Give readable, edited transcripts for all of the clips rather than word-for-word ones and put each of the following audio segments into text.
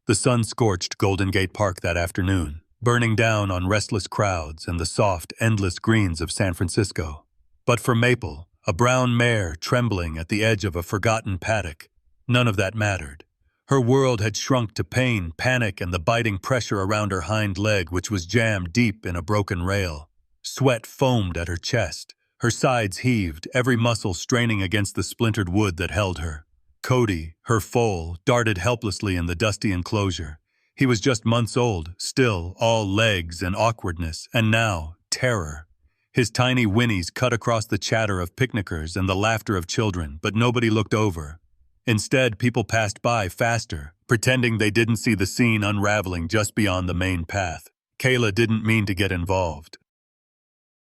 The sun scorched Golden Gate Park that afternoon, burning down on restless crowds and the soft, endless greens of San Francisco. But for Maple, a brown mare trembling at the edge of a forgotten paddock, none of that mattered. Her world had shrunk to pain, panic, and the biting pressure around her hind leg, which was jammed deep in a broken rail. Sweat foamed at her chest. Her sides heaved, every muscle straining against the splintered wood that held her. Cody, her foal, darted helplessly in the dusty enclosure. He was just months old, still all legs and awkwardness, and now, terror. His tiny whinnies cut across the chatter of picnickers and the laughter of children, but nobody looked over. Instead, people passed by faster, pretending they didn't see the scene unraveling just beyond the main path. Kayla didn't mean to get involved.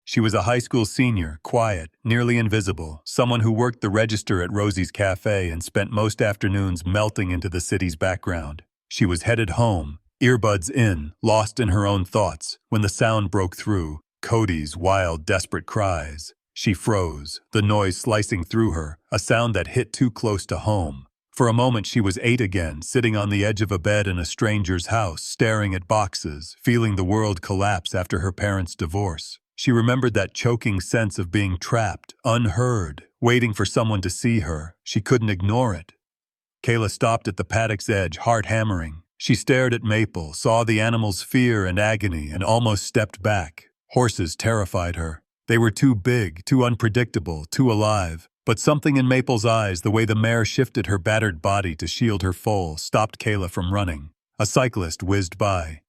She was a high school senior, quiet, nearly invisible, someone who worked the register at Rosie's Cafe and spent most afternoons melting into the city's background. She was headed home, earbuds in, lost in her own thoughts, when the sound broke through, Cody's wild, desperate cries. She froze, the noise slicing through her, a sound that hit too close to home. For a moment she was 8 again, sitting on the edge of a bed in a stranger's house, staring at boxes, feeling the world collapse after her parents' divorce. She remembered that choking sense of being trapped, unheard, waiting for someone to see her. She couldn't ignore it. Kayla stopped at the paddock's edge, heart hammering. She stared at Maple, saw the animal's fear and agony, and almost stepped back. Horses terrified her. They were too big, too unpredictable, too alive. But something in Maple's eyes, the way the mare shifted her battered body to shield her foal, stopped Kayla from running. A cyclist whizzed by.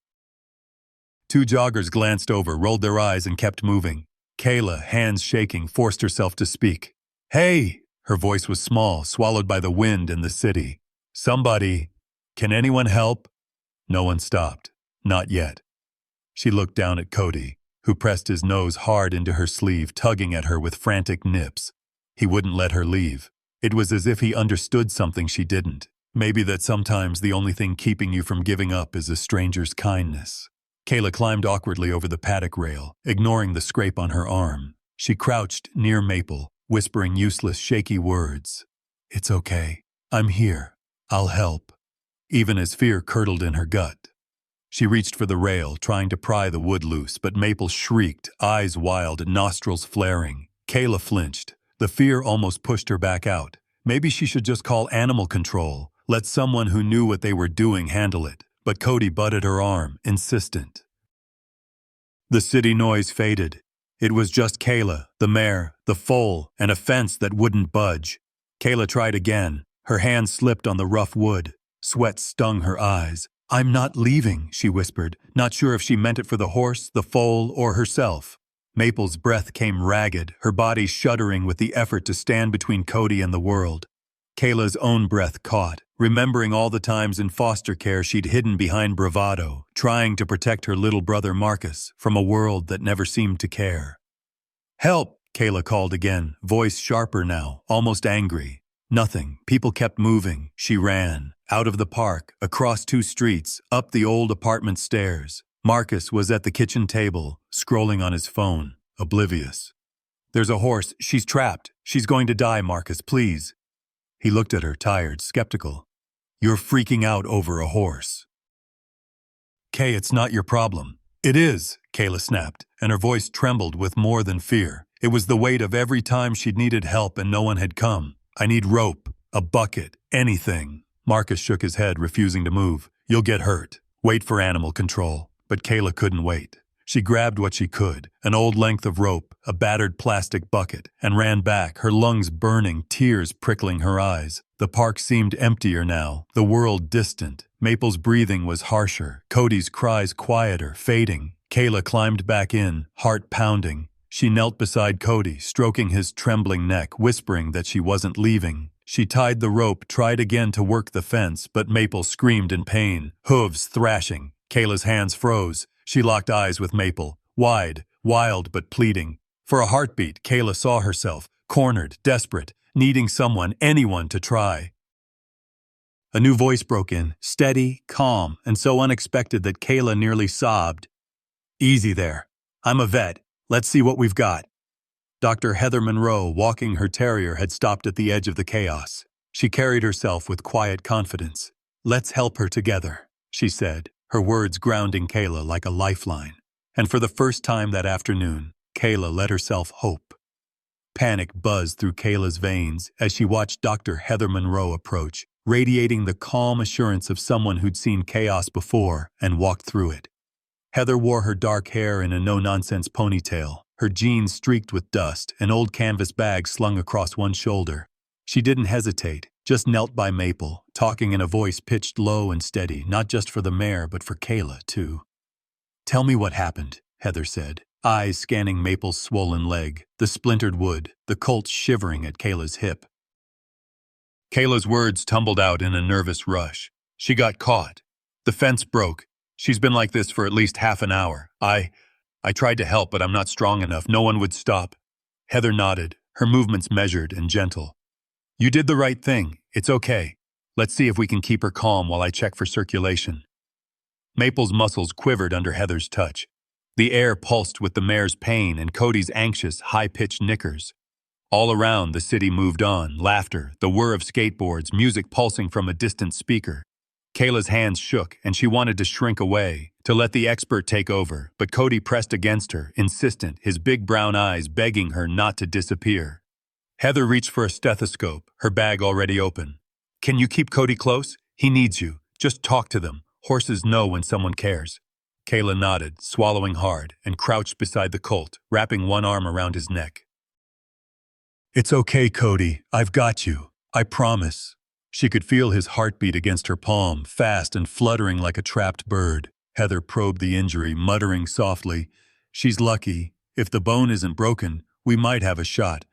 2 joggers glanced over, rolled their eyes, and kept moving. Kayla, hands shaking, forced herself to speak. "Hey!" Her voice was small, swallowed by the wind in the city. "Somebody! Can anyone help?" No one stopped. Not yet. She looked down at Cody, who pressed his nose hard into her sleeve, tugging at her with frantic nips. He wouldn't let her leave. It was as if he understood something she didn't. Maybe that sometimes the only thing keeping you from giving up is a stranger's kindness. Kayla climbed awkwardly over the paddock rail, ignoring the scrape on her arm. She crouched near Maple, whispering useless, shaky words. "It's okay. I'm here. I'll help." Even as fear curdled in her gut. She reached for the rail, trying to pry the wood loose, but Maple shrieked, eyes wild, nostrils flaring. Kayla flinched. The fear almost pushed her back out. Maybe she should just call animal control, let someone who knew what they were doing handle it. But Cody butted her arm, insistent. The city noise faded. It was just Kayla, the mare, the foal, and a fence that wouldn't budge. Kayla tried again. Her hand slipped on the rough wood. Sweat stung her eyes. "I'm not leaving," she whispered, not sure if she meant it for the horse, the foal, or herself. Maple's breath came ragged, her body shuddering with the effort to stand between Cody and the world. Kayla's own breath caught, remembering all the times in foster care she'd hidden behind bravado, trying to protect her little brother Marcus from a world that never seemed to care. "Help!" Kayla called again, voice sharper now, almost angry. Nothing. People kept moving. She ran. Out of the park, across 2 streets, up the old apartment stairs. Marcus was at the kitchen table, scrolling on his phone, oblivious. "There's a horse. She's trapped. She's going to die, Marcus, please." He looked at her, tired, skeptical. "You're freaking out over a horse." "Kay, it's not your problem." "It is," Kayla snapped, and her voice trembled with more than fear. It was the weight of every time she'd needed help and no one had come. "I need rope, a bucket, anything." Marcus shook his head, refusing to move. "You'll get hurt. Wait for animal control." But Kayla couldn't wait. She grabbed what she could, an old length of rope, a battered plastic bucket, and ran back, her lungs burning, tears prickling her eyes. The park seemed emptier now, the world distant. Maple's breathing was harsher, Cody's cries quieter, fading. Kayla climbed back in, heart pounding. She knelt beside Cody, stroking his trembling neck, whispering that she wasn't leaving. She tied the rope, tried again to work the fence, but Maple screamed in pain, hooves thrashing. Kayla's hands froze. She locked eyes with Maple, wide, wild but pleading. For a heartbeat, Kayla saw herself, cornered, desperate, needing someone, anyone to try. A new voice broke in, steady, calm, and so unexpected that Kayla nearly sobbed. "Easy there. I'm a vet. Let's see what we've got." Dr. Heather Monroe, walking her terrier, had stopped at the edge of the chaos. She carried herself with quiet confidence. "Let's help her together." she said, her words grounding Kayla like a lifeline. And for the first time that afternoon, Kayla let herself hope. Panic buzzed through Kayla's veins as she watched Dr. Heather Monroe approach, radiating the calm assurance of someone who'd seen chaos before and walked through it. Heather wore her dark hair in a no-nonsense ponytail, her jeans streaked with dust, an old canvas bag slung across one shoulder. She didn't hesitate, just knelt by Maple, talking in a voice pitched low and steady, not just for the mare but for Kayla, too. "Tell me what happened," Heather said, eyes scanning Maple's swollen leg, the splintered wood, the colt shivering at Kayla's hip. Kayla's words tumbled out in a nervous rush. She got caught. The fence broke. She's been like this for at least half an hour. I tried to help, but I'm not strong enough. No one would stop. Heather nodded, her movements measured and gentle. "You did the right thing. It's okay. Let's see if we can keep her calm while I check for circulation." Maple's muscles quivered under Heather's touch. The air pulsed with the mare's pain and Cody's anxious, high-pitched nickers. All around, the city moved on, laughter, the whir of skateboards, music pulsing from a distant speaker. Kayla's hands shook, and she wanted to shrink away, to let the expert take over, but Cody pressed against her, insistent, his big brown eyes begging her not to disappear. Heather reached for a stethoscope, her bag already open. "Can you keep Cody close? He needs you. Just talk to them. Horses know when someone cares." Kayla nodded, swallowing hard, and crouched beside the colt, wrapping one arm around his neck. "It's okay, Cody. I've got you. I promise." She could feel his heartbeat against her palm, fast and fluttering like a trapped bird. Heather probed the injury, muttering softly, "She's lucky. If the bone isn't broken, we might have a shot.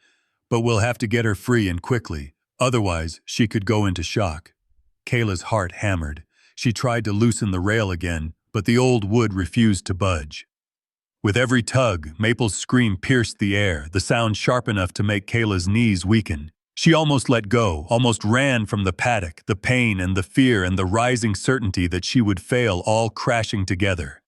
But we'll have to get her free and quickly. Otherwise, she could go into shock." Kayla's heart hammered. She tried to loosen the rail again, but the old wood refused to budge. With every tug, Maple's scream pierced the air, the sound sharp enough to make Kayla's knees weaken. She almost let go, almost ran from the paddock, the pain and the fear and the rising certainty that she would fail all crashing together.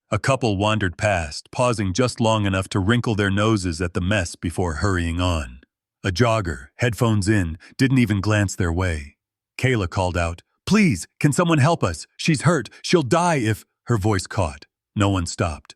A couple wandered past, pausing just long enough to wrinkle their noses at the mess before hurrying on. A jogger, headphones in, didn't even glance their way. Kayla called out, "Please, can someone help us? She's hurt. She'll die if—" Her voice caught. No one stopped.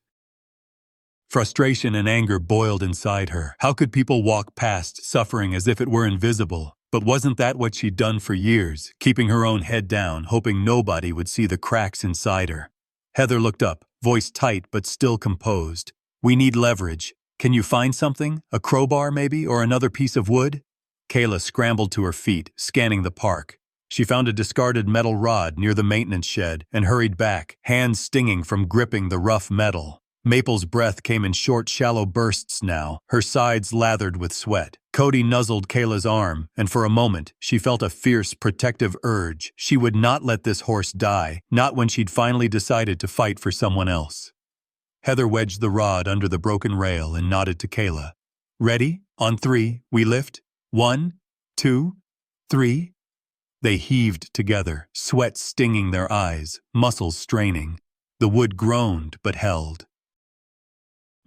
Frustration and anger boiled inside her. How could people walk past, suffering as if it were invisible? But wasn't that what she'd done for years, keeping her own head down, hoping nobody would see the cracks inside her? Heather looked up, voice tight but still composed. "We need leverage. Can you find something? A crowbar, maybe, or another piece of wood?" Kayla scrambled to her feet, scanning the park. She found a discarded metal rod near the maintenance shed and hurried back, hands stinging from gripping the rough metal. Maple's breath came in short, shallow bursts now, her sides lathered with sweat. Cody nuzzled Kayla's arm, and for a moment, she felt a fierce, protective urge. She would not let this horse die, not when she'd finally decided to fight for someone else. Heather wedged the rod under the broken rail and nodded to Kayla. "Ready? On 3, we lift. 1, 2, 3. They heaved together, sweat stinging their eyes, muscles straining. The wood groaned but held.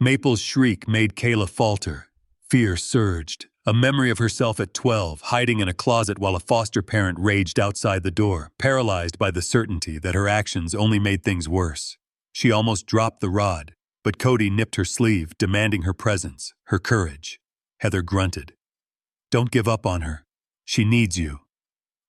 Maple's shriek made Kayla falter. Fear surged. A memory of herself at 12, hiding in a closet while a foster parent raged outside the door, paralyzed by the certainty that her actions only made things worse. She almost dropped the rod, but Cody nipped her sleeve, demanding her presence, her courage. Heather grunted. "Don't give up on her. She needs you."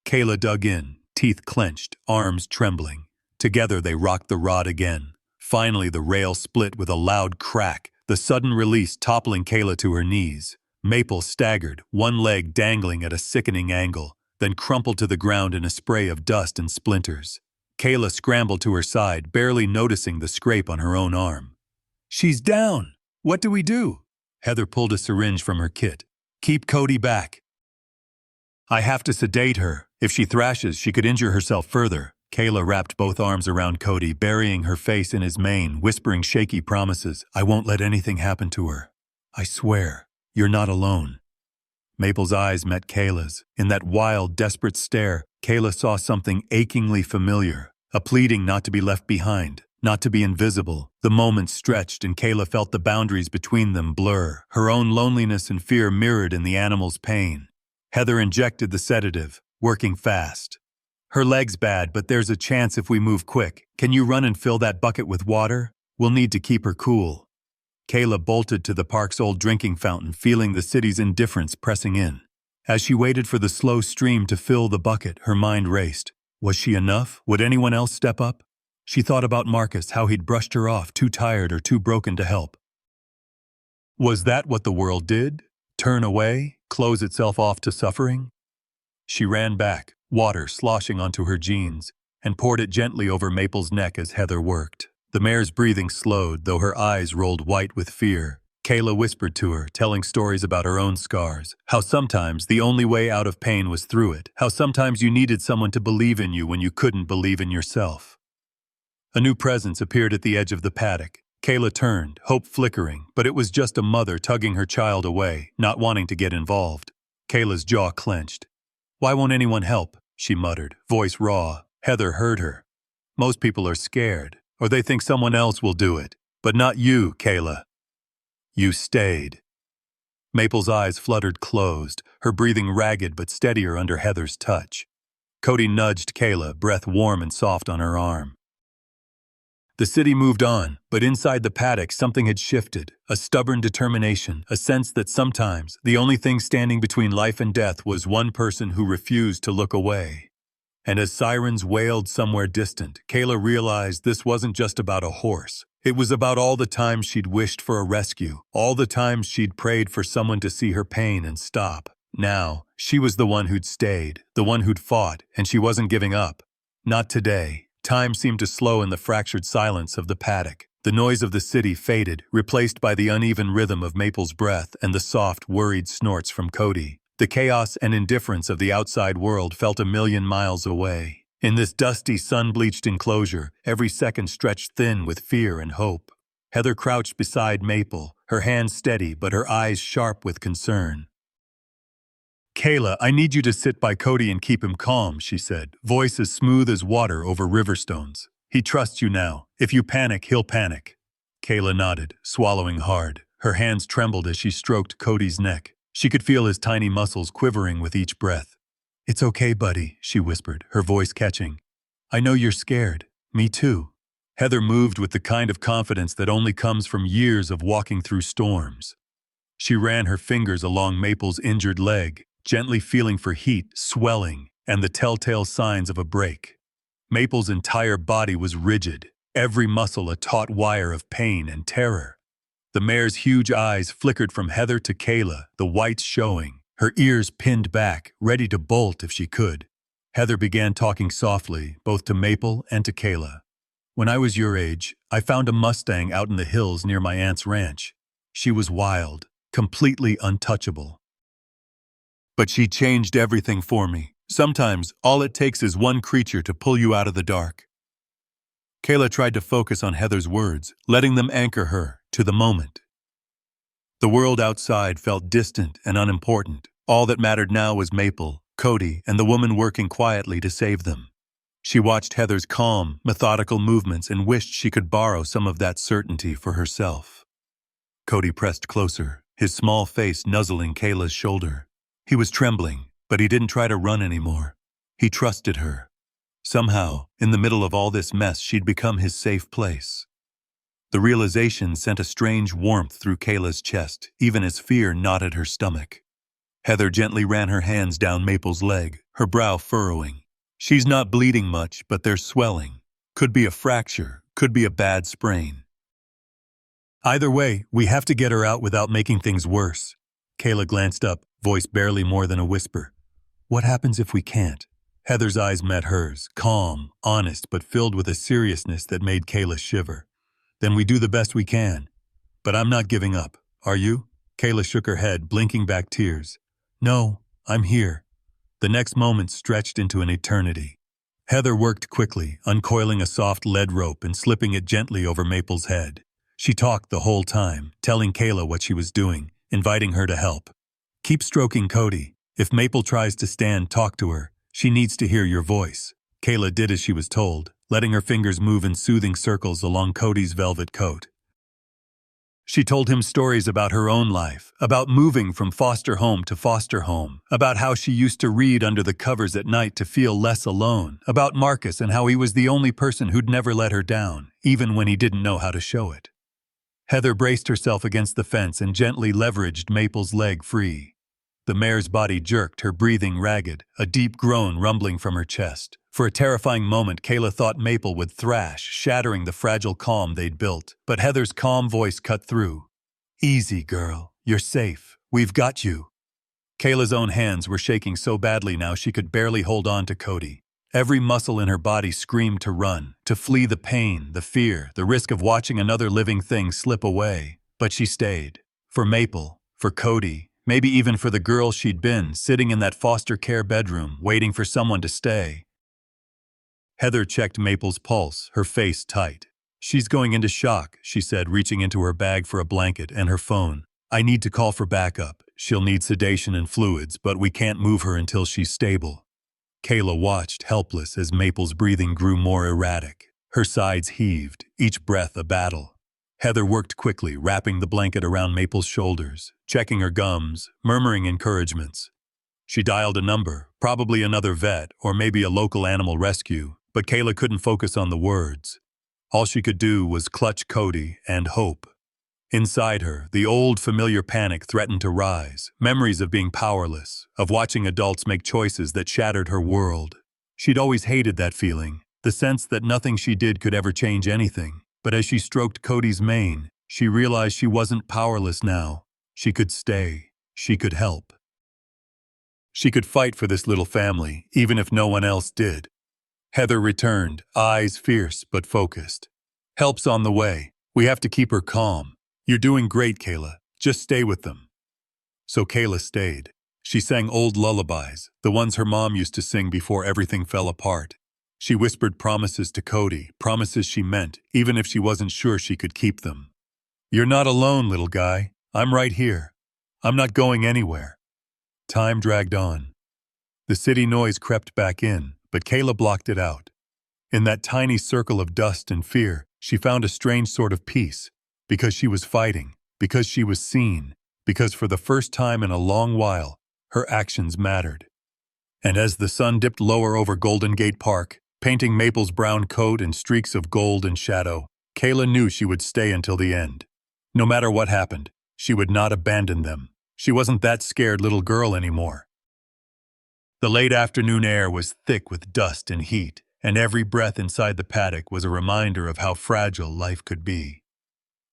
Kayla dug in, teeth clenched, arms trembling. Together they rocked the rod again. Finally, the rail split with a loud crack, the sudden release toppling Kayla to her knees. Maple staggered, one leg dangling at a sickening angle, then crumpled to the ground in a spray of dust and splinters. Kayla scrambled to her side, barely noticing the scrape on her own arm. "She's down! What do we do?" Heather pulled a syringe from her kit. "Keep Cody back." "I have to sedate her. If she thrashes, she could injure herself further." Kayla wrapped both arms around Cody, burying her face in his mane, whispering shaky promises. "I won't let anything happen to her. I swear, you're not alone." Maple's eyes met Kayla's. In that wild, desperate stare, Kayla saw something achingly familiar, a pleading not to be left behind, not to be invisible. The moments stretched and Kayla felt the boundaries between them blur, her own loneliness and fear mirrored in the animal's pain. Heather injected the sedative, working fast. Her leg's bad, but there's a chance if we move quick. Can you run and fill that bucket with water? We'll need to keep her cool. Kayla bolted to the park's old drinking fountain, feeling the city's indifference pressing in. As she waited for the slow stream to fill the bucket, her mind raced. Was she enough? Would anyone else step up? She thought about Marcus, how he'd brushed her off, too tired or too broken to help. Was that what the world did? Turn away? Close itself off to suffering? She ran back, water sloshing onto her jeans, and poured it gently over Maple's neck as Heather worked. The mare's breathing slowed, though her eyes rolled white with fear. Kayla whispered to her, telling stories about her own scars, how sometimes the only way out of pain was through it, how sometimes you needed someone to believe in you when you couldn't believe in yourself. A new presence appeared at the edge of the paddock. Kayla turned, hope flickering, but it was just a mother tugging her child away, not wanting to get involved. Kayla's jaw clenched. "Why won't anyone help?" she muttered, voice raw. Heather heard her. "Most people are scared, or they think someone else will do it. But not you, Kayla. You stayed." Maple's eyes fluttered closed, her breathing ragged but steadier under Heather's touch. Cody nudged Kayla, breath warm and soft on her arm. The city moved on, but inside the paddock something had shifted, a stubborn determination, a sense that sometimes the only thing standing between life and death was one person who refused to look away. And as sirens wailed somewhere distant, Kayla realized this wasn't just about a horse. It was about all the times she'd wished for a rescue, all the times she'd prayed for someone to see her pain and stop. Now, she was the one who'd stayed, the one who'd fought, and she wasn't giving up. Not today. Time seemed to slow in the fractured silence of the paddock. The noise of the city faded, replaced by the uneven rhythm of Maple's breath and the soft, worried snorts from Cody. The chaos and indifference of the outside world felt a million miles away. In this dusty, sun-bleached enclosure, every second stretched thin with fear and hope. Heather crouched beside Maple, her hands steady but her eyes sharp with concern. "Kayla, I need you to sit by Cody and keep him calm," she said, voice as smooth as water over riverstones. "He trusts you now. If you panic, he'll panic." Kayla nodded, swallowing hard. Her hands trembled as she stroked Cody's neck. She could feel his tiny muscles quivering with each breath. "It's okay, buddy," she whispered, her voice catching. "I know you're scared. Me too." Heather moved with the kind of confidence that only comes from years of walking through storms. She ran her fingers along Maple's injured leg, gently feeling for heat, swelling, and the telltale signs of a break. Maple's entire body was rigid, every muscle a taut wire of pain and terror. The mare's huge eyes flickered from Heather to Kayla, the whites showing, her ears pinned back, ready to bolt if she could. Heather began talking softly, both to Maple and to Kayla. "When I was your age, I found a Mustang out in the hills near my aunt's ranch. She was wild, completely untouchable. But she changed everything for me. Sometimes, all it takes is one creature to pull you out of the dark." Kayla tried to focus on Heather's words, letting them anchor her to the moment. The world outside felt distant and unimportant. All that mattered now was Maple, Cody, and the woman working quietly to save them. She watched Heather's calm, methodical movements and wished she could borrow some of that certainty for herself. Cody pressed closer, his small face nuzzling Kayla's shoulder. He was trembling, but he didn't try to run anymore. He trusted her. Somehow, in the middle of all this mess, she'd become his safe place. The realization sent a strange warmth through Kayla's chest, even as fear knotted her stomach. Heather gently ran her hands down Maple's leg, her brow furrowing. "She's not bleeding much, but there's swelling. Could be a fracture, could be a bad sprain. Either way, we have to get her out without making things worse." Kayla glanced up, voice barely more than a whisper. "What happens if we can't?" Heather's eyes met hers, calm, honest, but filled with a seriousness that made Kayla shiver. "Then we do the best we can. But I'm not giving up. Are you?" Kayla shook her head, blinking back tears. "No, I'm here." The next moment stretched into an eternity. Heather worked quickly, uncoiling a soft lead rope and slipping it gently over Maple's head. She talked the whole time, telling Kayla what she was doing, inviting her to help. "Keep stroking Cody. If Maple tries to stand, talk to her. She needs to hear your voice." Kayla did as she was told, letting her fingers move in soothing circles along Cody's velvet coat. She told him stories about her own life, about moving from foster home to foster home, about how she used to read under the covers at night to feel less alone, about Marcus and how he was the only person who'd never let her down, even when he didn't know how to show it. Heather braced herself against the fence and gently leveraged Maple's leg free. The mare's body jerked, her breathing ragged, a deep groan rumbling from her chest. For a terrifying moment, Kayla thought Maple would thrash, shattering the fragile calm they'd built. But Heather's calm voice cut through. "Easy, girl. You're safe. We've got you." Kayla's own hands were shaking so badly now she could barely hold on to Cody. Every muscle in her body screamed to run, to flee the pain, the fear, the risk of watching another living thing slip away. But she stayed. For Maple, for Cody, maybe even for the girl she'd been, sitting in that foster care bedroom, waiting for someone to stay. Heather checked Maple's pulse, her face tight. "She's going into shock," she said, reaching into her bag for a blanket and her phone. "I need to call for backup. She'll need sedation and fluids, but we can't move her until she's stable." Kayla watched, helpless, as Maple's breathing grew more erratic. Her sides heaved, each breath a battle. Heather worked quickly, wrapping the blanket around Maple's shoulders, checking her gums, murmuring encouragements. She dialed a number, probably another vet, or maybe a local animal rescue, but Kayla couldn't focus on the words. All she could do was clutch Cody and hope. Inside her, the old familiar panic threatened to rise, memories of being powerless, of watching adults make choices that shattered her world. She'd always hated that feeling, the sense that nothing she did could ever change anything. But as she stroked Cody's mane, she realized she wasn't powerless now. She could stay. She could help. She could fight for this little family, even if no one else did. Heather returned, eyes fierce but focused. "Help's on the way. We have to keep her calm. You're doing great, Kayla. Just stay with them." So Kayla stayed. She sang old lullabies, the ones her mom used to sing before everything fell apart. She whispered promises to Cody, promises she meant, even if she wasn't sure she could keep them. "You're not alone, little guy. I'm right here. I'm not going anywhere." Time dragged on. The city noise crept back in, but Kayla blocked it out. In that tiny circle of dust and fear, she found a strange sort of peace, because she was fighting, because she was seen, because for the first time in a long while, her actions mattered. And as the sun dipped lower over Golden Gate Park, painting Maple's brown coat in streaks of gold and shadow, Kayla knew she would stay until the end. No matter what happened, she would not abandon them. She wasn't that scared little girl anymore. The late afternoon air was thick with dust and heat, and every breath inside the paddock was a reminder of how fragile life could be.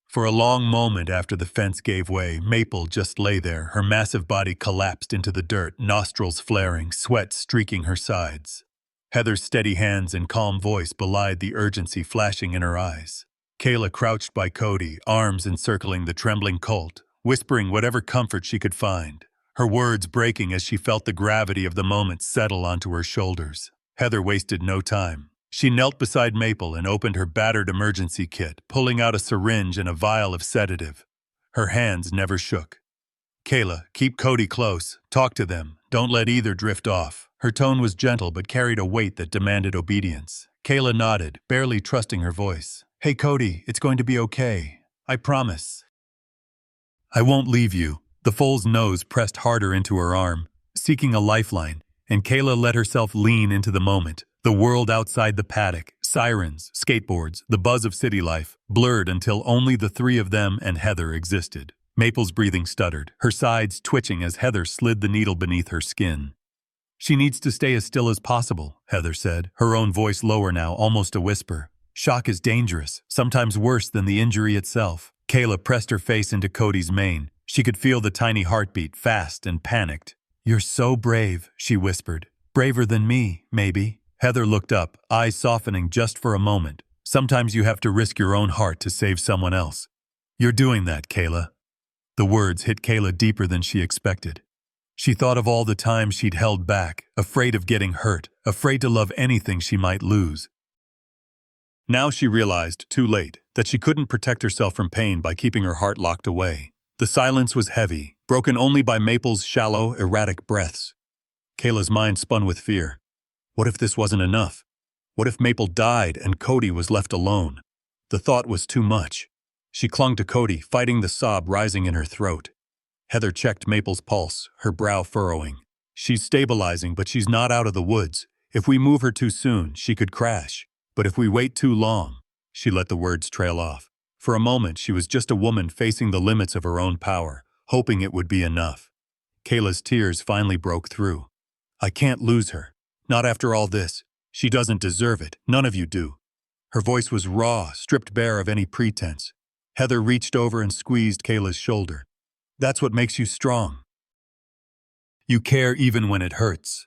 For a long moment after the fence gave way, Maple just lay there, her massive body collapsed into the dirt, nostrils flaring, sweat streaking her sides. Heather's steady hands and calm voice belied the urgency flashing in her eyes. Kayla crouched by Cody, arms encircling the trembling colt, whispering whatever comfort she could find, her words breaking as she felt the gravity of the moment settle onto her shoulders. Heather wasted no time. She knelt beside Maple and opened her battered emergency kit, pulling out a syringe and a vial of sedative. Her hands never shook. "Kayla, keep Cody close. Talk to them. Don't let either drift off." Her tone was gentle but carried a weight that demanded obedience. Kayla nodded, barely trusting her voice. "Hey Cody, it's going to be okay. I promise. I won't leave you." The foal's nose pressed harder into her arm, seeking a lifeline, and Kayla let herself lean into the moment. The world outside the paddock, sirens, skateboards, the buzz of city life, blurred until only the three of them and Heather existed. Maple's breathing stuttered, her sides twitching as Heather slid the needle beneath her skin. "She needs to stay as still as possible," Heather said, her own voice lower now, almost a whisper. "Shock is dangerous, sometimes worse than the injury itself." Kayla pressed her face into Cody's mane. She could feel the tiny heartbeat, fast and panicked. "You're so brave," she whispered. "Braver than me, maybe." Heather looked up, eyes softening just for a moment. "Sometimes you have to risk your own heart to save someone else. You're doing that, Kayla." The words hit Kayla deeper than she expected. She thought of all the times she'd held back, afraid of getting hurt, afraid to love anything she might lose. Now she realized, too late, that she couldn't protect herself from pain by keeping her heart locked away. The silence was heavy, broken only by Maple's shallow, erratic breaths. Kayla's mind spun with fear. What if this wasn't enough? What if Maple died and Cody was left alone? The thought was too much. She clung to Cody, fighting the sob rising in her throat. Heather checked Maple's pulse, her brow furrowing. She's stabilizing, but she's not out of the woods. If we move her too soon, she could crash. But if we wait too long, she let the words trail off. For a moment, she was just a woman facing the limits of her own power, hoping it would be enough. Kayla's tears finally broke through. I can't lose her. Not after all this. She doesn't deserve it. None of you do. Her voice was raw, stripped bare of any pretense. Heather reached over and squeezed Kayla's shoulder. That's what makes you strong. You care even when it hurts.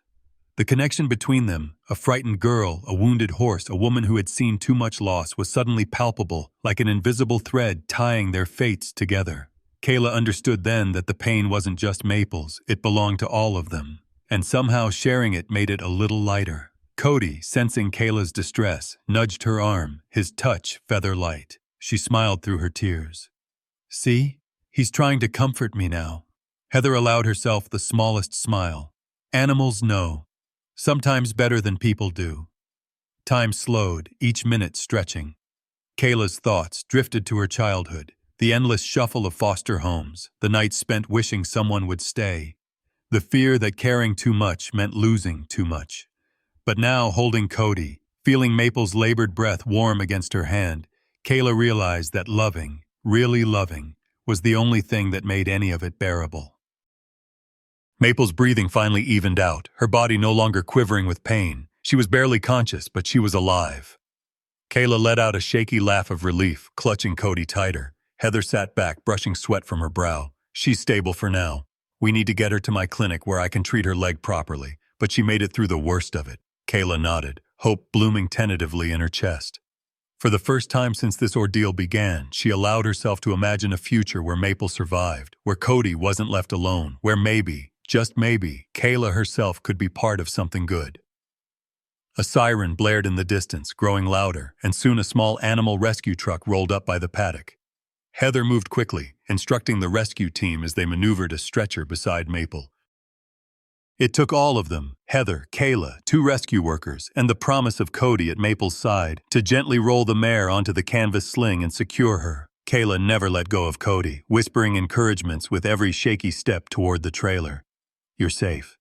The connection between them, a frightened girl, a wounded horse, a woman who had seen too much loss, was suddenly palpable, like an invisible thread tying their fates together. Kayla understood then that the pain wasn't just Maple's, it belonged to all of them. And somehow sharing it made it a little lighter. Cody, sensing Kayla's distress, nudged her arm, his touch feather-light. She smiled through her tears. See? He's trying to comfort me now. Heather allowed herself the smallest smile. Animals know. Sometimes better than people do. Time slowed, each minute stretching. Kayla's thoughts drifted to her childhood, the endless shuffle of foster homes, the nights spent wishing someone would stay, the fear that caring too much meant losing too much. But now, holding Cody, feeling Maple's labored breath warm against her hand, Kayla realized that loving, really loving, was the only thing that made any of it bearable. Maple's breathing finally evened out, her body no longer quivering with pain. She was barely conscious, but she was alive. Kayla let out a shaky laugh of relief, clutching Cody tighter. Heather sat back, brushing sweat from her brow. She's stable for now. We need to get her to my clinic where I can treat her leg properly, but she made it through the worst of it. Kayla nodded, hope blooming tentatively in her chest. For the first time since this ordeal began, she allowed herself to imagine a future where Maple survived, where Cody wasn't left alone, where maybe, just maybe, Kayla herself could be part of something good. A siren blared in the distance, growing louder, and soon a small animal rescue truck rolled up by the paddock. Heather moved quickly, instructing the rescue team as they maneuvered a stretcher beside Maple. It took all of them, Heather, Kayla, 2 rescue workers, and the promise of Cody at Maple's side, to gently roll the mare onto the canvas sling and secure her. Kayla never let go of Cody, whispering encouragements with every shaky step toward the trailer. You're safe.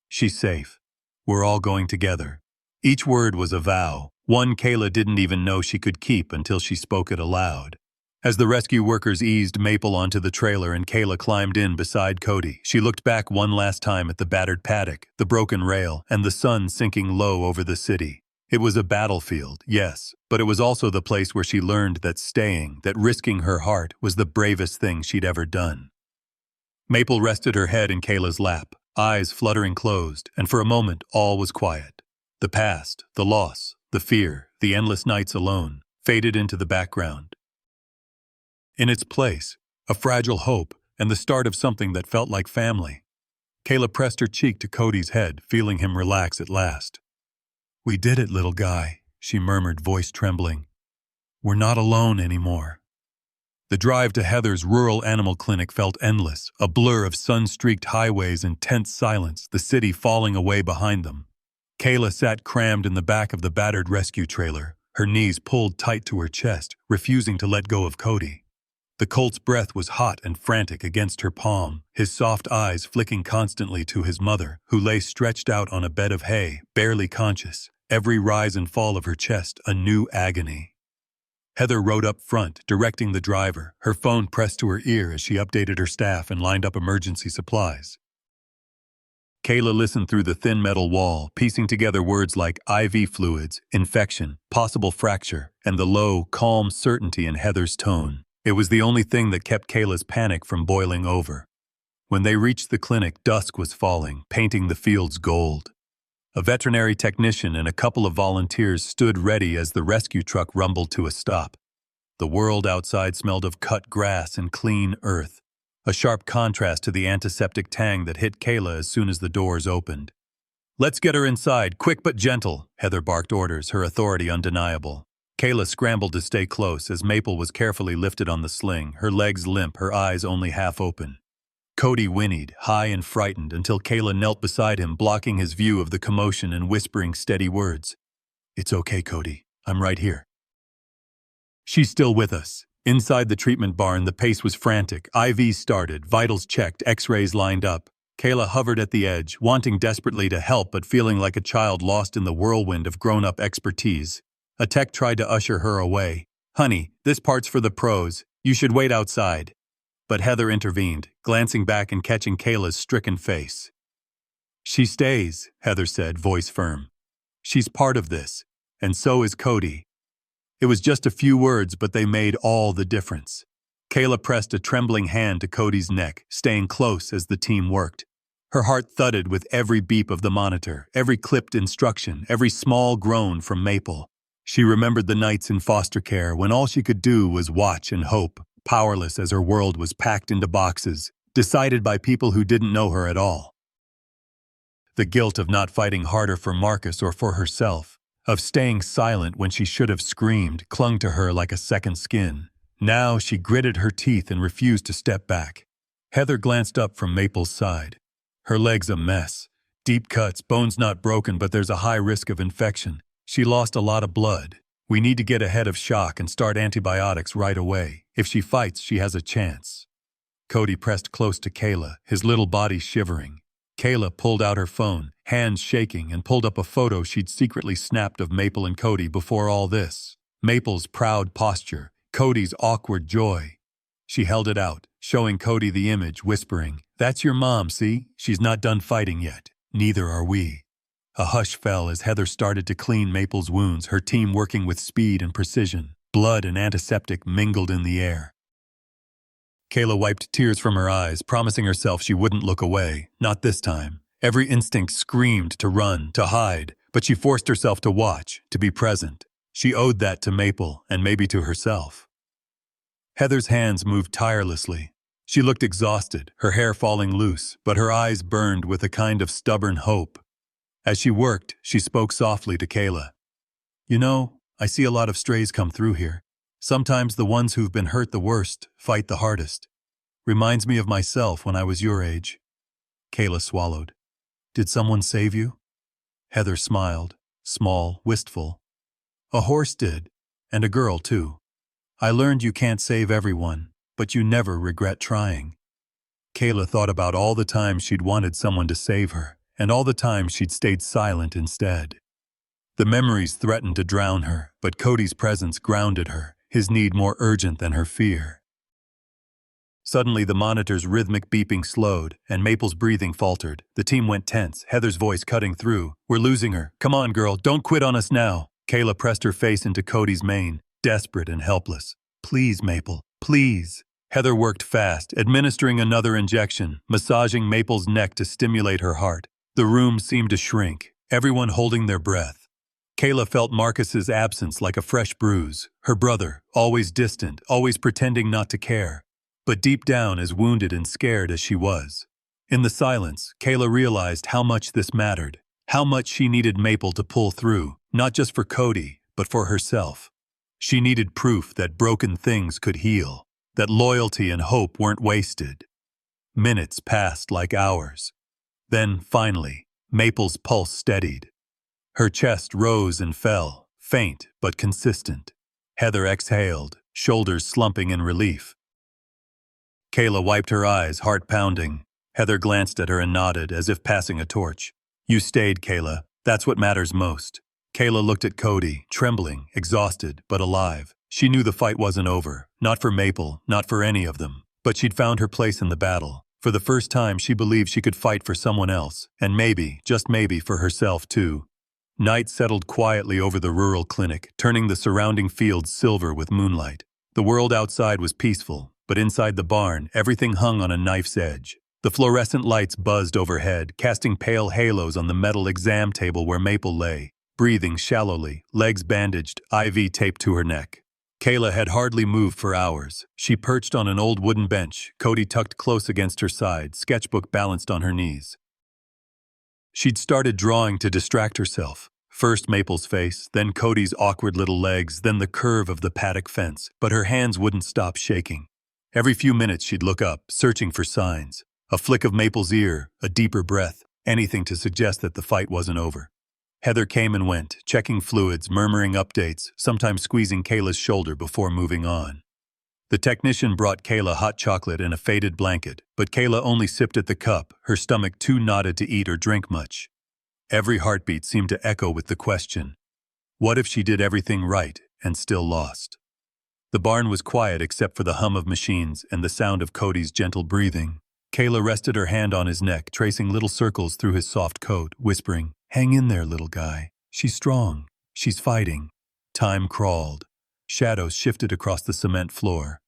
She's safe. We're all going together. Each word was a vow, one Kayla didn't even know she could keep until she spoke it aloud. As the rescue workers eased Maple onto the trailer and Kayla climbed in beside Cody, she looked back one last time at the battered paddock, the broken rail, and the sun sinking low over the city. It was a battlefield, yes, but it was also the place where she learned that staying, that risking her heart, was the bravest thing she'd ever done. Maple rested her head in Kayla's lap, eyes fluttering closed, and for a moment all was quiet. The past, the loss, the fear, the endless nights alone, faded into the background. In its place, a fragile hope and the start of something that felt like family. Kayla pressed her cheek to Cody's head, feeling him relax at last. We did it, little guy, she murmured, voice trembling. We're not alone anymore. The drive to Heather's rural animal clinic felt endless, a blur of sun-streaked highways and tense silence, the city falling away behind them. Kayla sat crammed in the back of the battered rescue trailer, her knees pulled tight to her chest, refusing to let go of Cody. The colt's breath was hot and frantic against her palm, his soft eyes flicking constantly to his mother, who lay stretched out on a bed of hay, barely conscious, every rise and fall of her chest a new agony. Heather rode up front, directing the driver, her phone pressed to her ear as she updated her staff and lined up emergency supplies. Kayla listened through the thin metal wall, piecing together words like IV fluids, infection, possible fracture, and the low, calm certainty in Heather's tone. It was the only thing that kept Kayla's panic from boiling over. When they reached the clinic, dusk was falling, painting the fields gold. A veterinary technician and a couple of volunteers stood ready as the rescue truck rumbled to a stop. The world outside smelled of cut grass and clean earth, a sharp contrast to the antiseptic tang that hit Kayla as soon as the doors opened. Let's get her inside, quick but gentle, Heather barked orders, her authority undeniable. Kayla scrambled to stay close as Maple was carefully lifted on the sling, her legs limp, her eyes only half open. Cody whinnied, high and frightened, until Kayla knelt beside him, blocking his view of the commotion and whispering steady words. It's okay, Cody. I'm right here. She's still with us. Inside the treatment barn, the pace was frantic. IVs started, vitals checked, x-rays lined up. Kayla hovered at the edge, wanting desperately to help but feeling like a child lost in the whirlwind of grown-up expertise. A tech tried to usher her away. "Honey, this part's for the pros. You should wait outside." But Heather intervened, glancing back and catching Kayla's stricken face. "She stays," Heather said, voice firm. "She's part of this, and so is Cody." It was just a few words, but they made all the difference. Kayla pressed a trembling hand to Cody's neck, staying close as the team worked. Her heart thudded with every beep of the monitor, every clipped instruction, every small groan from Maple. She remembered the nights in foster care when all she could do was watch and hope, powerless as her world was packed into boxes, decided by people who didn't know her at all. The guilt of not fighting harder for Marcus or for herself, of staying silent when she should have screamed, clung to her like a second skin. Now she gritted her teeth and refused to step back. Heather glanced up from Maple's side. Her legs a mess. Deep cuts, bones not broken, but there's a high risk of infection. She lost a lot of blood. We need to get ahead of shock and start antibiotics right away. If she fights, she has a chance. Cody pressed close to Kayla, his little body shivering. Kayla pulled out her phone, hands shaking, and pulled up a photo she'd secretly snapped of Maple and Cody before all this. Maple's proud posture, Cody's awkward joy. She held it out, showing Cody the image, whispering, "That's your mom, see? She's not done fighting yet. Neither are we." A hush fell as Heather started to clean Maple's wounds, her team working with speed and precision. Blood and antiseptic mingled in the air. Kayla wiped tears from her eyes, promising herself she wouldn't look away. Not this time. Every instinct screamed to run, to hide, but she forced herself to watch, to be present. She owed that to Maple, and maybe to herself. Heather's hands moved tirelessly. She looked exhausted, her hair falling loose, but her eyes burned with a kind of stubborn hope. As she worked, she spoke softly to Kayla. "You know, I see a lot of strays come through here. Sometimes the ones who've been hurt the worst fight the hardest. Reminds me of myself when I was your age." Kayla swallowed. "Did someone save you?" Heather smiled, small, wistful. "A horse did, and a girl too. I learned you can't save everyone, but you never regret trying." Kayla thought about all the times she'd wanted someone to save her, and all the times she'd stayed silent instead. The memories threatened to drown her, but Cody's presence grounded her, his need more urgent than her fear. Suddenly the monitor's rhythmic beeping slowed, and Maple's breathing faltered. The team went tense, Heather's voice cutting through. "We're losing her. Come on, girl, don't quit on us now." Kayla pressed her face into Cody's mane, desperate and helpless. "Please, Maple, please." Heather worked fast, administering another injection, massaging Maple's neck to stimulate her heart. The room seemed to shrink, everyone holding their breath. Kayla felt Marcus's absence like a fresh bruise, her brother, always distant, always pretending not to care, but deep down as wounded and scared as she was. In the silence, Kayla realized how much this mattered, how much she needed Maple to pull through, not just for Cody, but for herself. She needed proof that broken things could heal, that loyalty and hope weren't wasted. Minutes passed like hours. Then, finally, Maple's pulse steadied. Her chest rose and fell, faint but consistent. Heather exhaled, shoulders slumping in relief. Kayla wiped her eyes, heart pounding. Heather glanced at her and nodded, as if passing a torch. "You stayed, Kayla. That's what matters most." Kayla looked at Cody, trembling, exhausted, but alive. She knew the fight wasn't over, not for Maple, not for any of them. But she'd found her place in the battle. For the first time, she believed she could fight for someone else, and maybe, just maybe, for herself too. Night settled quietly over the rural clinic, turning the surrounding fields silver with moonlight. The world outside was peaceful, but inside the barn, everything hung on a knife's edge. The fluorescent lights buzzed overhead, casting pale halos on the metal exam table where Maple lay, breathing shallowly, legs bandaged, IV taped to her neck. Kayla had hardly moved for hours. She perched on an old wooden bench, Cody tucked close against her side, sketchbook balanced on her knees. She'd started drawing to distract herself. First Maple's face, then Cody's awkward little legs, then the curve of the paddock fence, but her hands wouldn't stop shaking. Every few minutes she'd look up, searching for signs. A flick of Maple's ear, a deeper breath, anything to suggest that the fight wasn't over. Heather came and went, checking fluids, murmuring updates, sometimes squeezing Kayla's shoulder before moving on. The technician brought Kayla hot chocolate and a faded blanket, but Kayla only sipped at the cup, her stomach too knotted to eat or drink much. Every heartbeat seemed to echo with the question, what if she did everything right and still lost? The barn was quiet except for the hum of machines and the sound of Cody's gentle breathing. Kayla rested her hand on his neck, tracing little circles through his soft coat, whispering, "Hang in there, little guy. She's strong. She's fighting." Time crawled. Shadows shifted across the cement floor.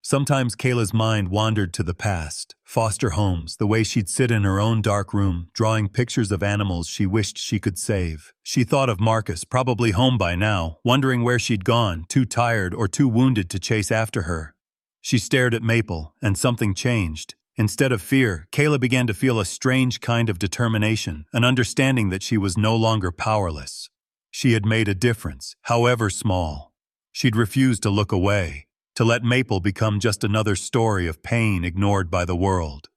Sometimes Kayla's mind wandered to the past, foster homes, the way she'd sit in her own dark room, drawing pictures of animals she wished she could save. She thought of Marcus, probably home by now, wondering where she'd gone, too tired or too wounded to chase after her. She stared at Maple, and something changed. Instead of fear, Kayla began to feel a strange kind of determination, an understanding that she was no longer powerless. She had made a difference, however small. She'd refused to look away, to let Maple become just another story of pain ignored by the world.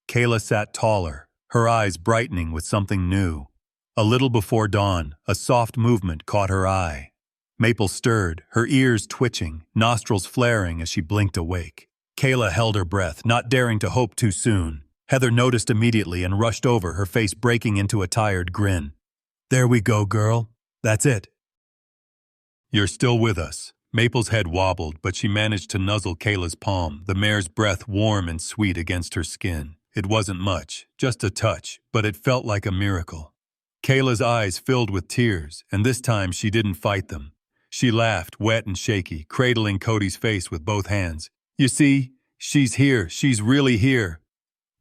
Kayla sat taller, her eyes brightening with something new. A little before dawn, a soft movement caught her eye. Maple stirred, her ears twitching, nostrils flaring as she blinked awake. Kayla held her breath, not daring to hope too soon. Heather noticed immediately and rushed over, her face breaking into a tired grin. "There we go, girl. That's it." "You're still with us." Maple's head wobbled, but she managed to nuzzle Kayla's palm, the mare's breath warm and sweet against her skin. It wasn't much, just a touch, but it felt like a miracle. Kayla's eyes filled with tears, and this time she didn't fight them. She laughed, wet and shaky, cradling Cody's face with both hands. "You see, she's here, she's really here."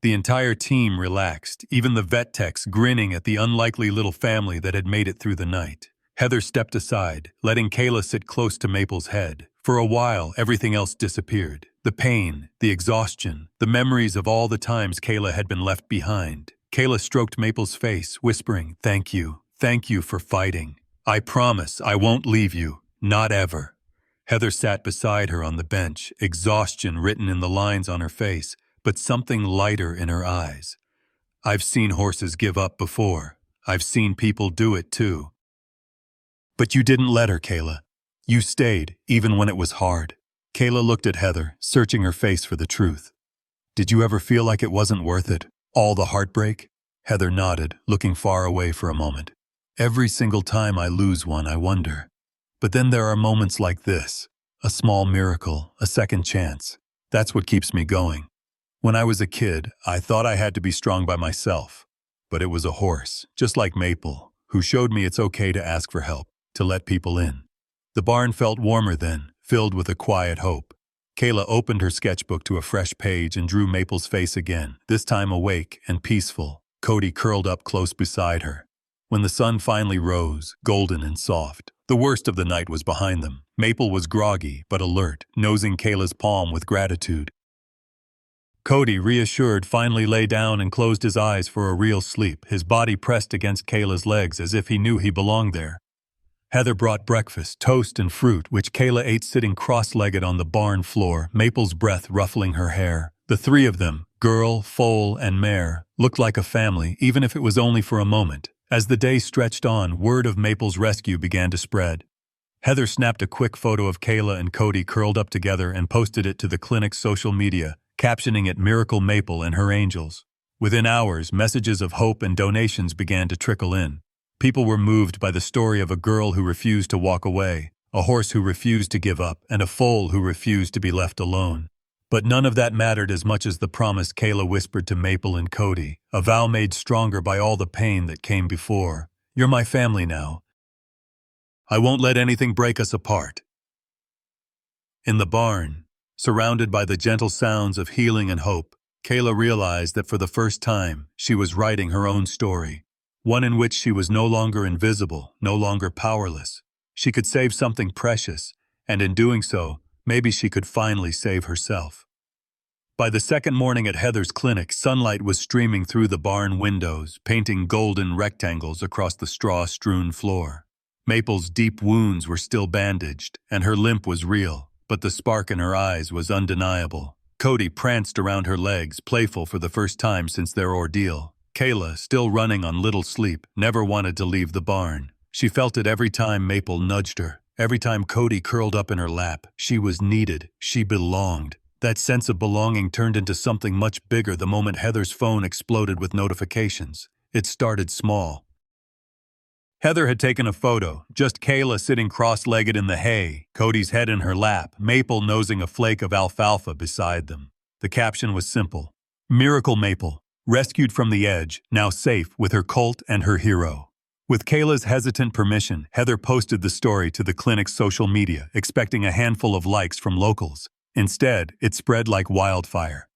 The entire team relaxed, even the vet techs grinning at the unlikely little family that had made it through the night. Heather stepped aside, letting Kayla sit close to Maple's head. For a while, everything else disappeared. The pain, the exhaustion, the memories of all the times Kayla had been left behind. Kayla stroked Maple's face, whispering, thank you for fighting. I promise I won't leave you, not ever." Heather sat beside her on the bench, exhaustion written in the lines on her face, but something lighter in her eyes. "I've seen horses give up before. I've seen people do it too. But you didn't let her, Kayla. You stayed, even when it was hard." Kayla looked at Heather, searching her face for the truth. "Did you ever feel like it wasn't worth it? All the heartbreak?" Heather nodded, looking far away for a moment. "Every single time I lose one, I wonder. But then there are moments like this. A small miracle, a second chance. That's what keeps me going. When I was a kid, I thought I had to be strong by myself. But it was a horse, just like Maple, who showed me it's okay to ask for help, to let people in." The barn felt warmer then, filled with a quiet hope. Kayla opened her sketchbook to a fresh page and drew Maple's face again, this time awake and peaceful, Cody curled up close beside her. When the sun finally rose, golden and soft, the worst of the night was behind them. Maple was groggy but alert, nosing Kayla's palm with gratitude. Cody, reassured, finally lay down and closed his eyes for a real sleep, his body pressed against Kayla's legs as if he knew he belonged there. Heather brought breakfast, toast and fruit, which Kayla ate sitting cross-legged on the barn floor, Maple's breath ruffling her hair. The three of them, girl, foal, and mare, looked like a family, even if it was only for a moment. As the day stretched on, word of Maple's rescue began to spread. Heather snapped a quick photo of Kayla and Cody curled up together and posted it to the clinic's social media, captioning it "Miracle Maple and Her Angels." Within hours, messages of hope and donations began to trickle in. People were moved by the story of a girl who refused to walk away, a horse who refused to give up, and a foal who refused to be left alone. But none of that mattered as much as the promise Kayla whispered to Maple and Cody, a vow made stronger by all the pain that came before. "You're my family now. I won't let anything break us apart." In the barn, surrounded by the gentle sounds of healing and hope, Kayla realized that for the first time, she was writing her own story. One in which she was no longer invisible, no longer powerless. She could save something precious, and in doing so, maybe she could finally save herself. By the second morning at Heather's clinic, sunlight was streaming through the barn windows, painting golden rectangles across the straw-strewn floor. Maple's deep wounds were still bandaged, and her limp was real, but the spark in her eyes was undeniable. Cody pranced around her legs, playful for the first time since their ordeal. Kayla, still running on little sleep, never wanted to leave the barn. She felt it every time Maple nudged her, Every time Cody curled up in her lap, she was needed, she belonged. That sense of belonging turned into something much bigger the moment Heather's phone exploded with notifications. It started small. Heather had taken a photo, just Kayla sitting cross-legged in the hay, Cody's head in her lap, Maple nosing a flake of alfalfa beside them. The caption was simple. Miracle Maple, rescued from the edge, now safe with her colt and her hero. With Kayla's hesitant permission, Heather posted the story to the clinic's social media, expecting a handful of likes from locals. Instead, it spread like wildfire.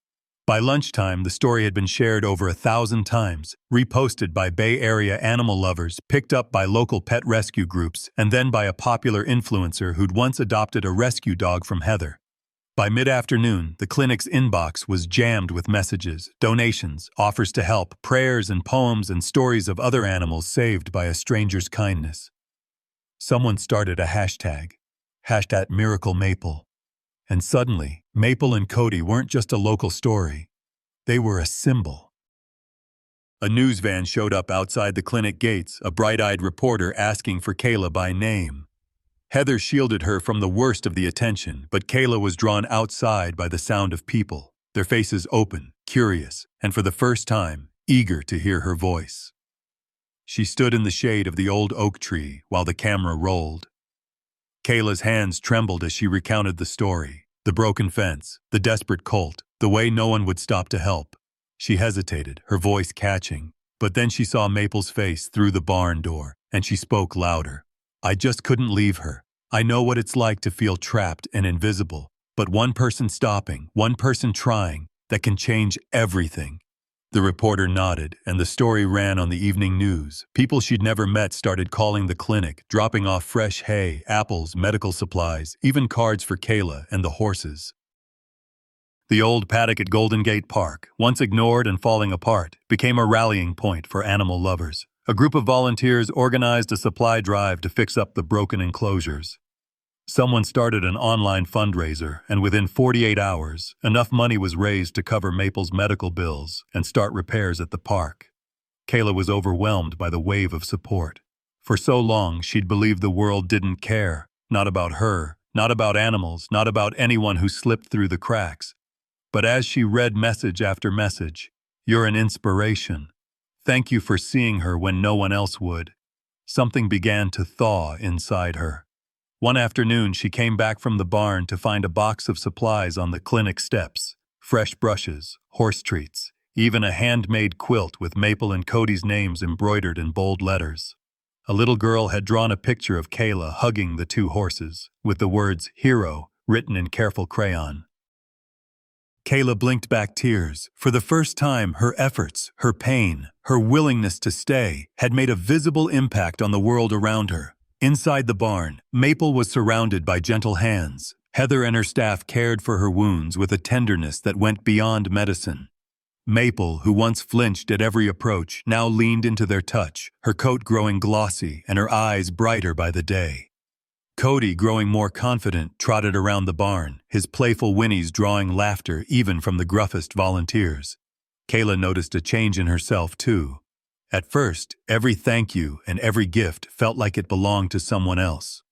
By lunchtime, the story had been shared over 1,000 times, reposted by Bay Area animal lovers, picked up by local pet rescue groups, and then by a popular influencer who'd once adopted a rescue dog from Heather. By mid-afternoon, the clinic's inbox was jammed with messages, donations, offers to help, prayers and poems and stories of other animals saved by a stranger's kindness. Someone started a hashtag #MiracleMaple. And suddenly, Maple and Cody weren't just a local story. They were a symbol. A news van showed up outside the clinic gates, a bright-eyed reporter asking for Kayla by name. Heather shielded her from the worst of the attention, but Kayla was drawn outside by the sound of people, their faces open, curious, and for the first time, eager to hear her voice. She stood in the shade of the old oak tree while the camera rolled. Kayla's hands trembled as she recounted the story, the broken fence, the desperate colt, the way no one would stop to help. She hesitated, her voice catching, but then she saw Maple's face through the barn door, and she spoke louder. I just couldn't leave her. I know what it's like to feel trapped and invisible, but one person stopping, one person trying, that can change everything. The reporter nodded, and the story ran on the evening news. People she'd never met started calling the clinic, dropping off fresh hay, apples, medical supplies, even cards for Kayla and the horses. The old paddock at Golden Gate Park, once ignored and falling apart, became a rallying point for animal lovers. A group of volunteers organized a supply drive to fix up the broken enclosures. Someone started an online fundraiser, and within 48 hours, enough money was raised to cover Maple's medical bills and start repairs at the park. Kayla was overwhelmed by the wave of support. For so long, she'd believed the world didn't care, not about her, not about animals, not about anyone who slipped through the cracks. But as she read message after message, "You're an inspiration. Thank you for seeing her when no one else would," something began to thaw inside her. One afternoon, she came back from the barn to find a box of supplies on the clinic steps. Fresh brushes, horse treats, even a handmade quilt with Maple and Cody's names embroidered in bold letters. A little girl had drawn a picture of Kayla hugging the two horses, with the words "Hero" written in careful crayon. Kayla blinked back tears. For the first time, her efforts, her pain, her willingness to stay had made a visible impact on the world around her. Inside the barn, Maple was surrounded by gentle hands. Heather and her staff cared for her wounds with a tenderness that went beyond medicine. Maple, who once flinched at every approach, now leaned into their touch, her coat growing glossy and her eyes brighter by the day. Cody, growing more confident, trotted around the barn, his playful whinnies drawing laughter even from the gruffest volunteers. Kayla noticed a change in herself, too. At first, every thank you and every gift felt like it belonged to someone else.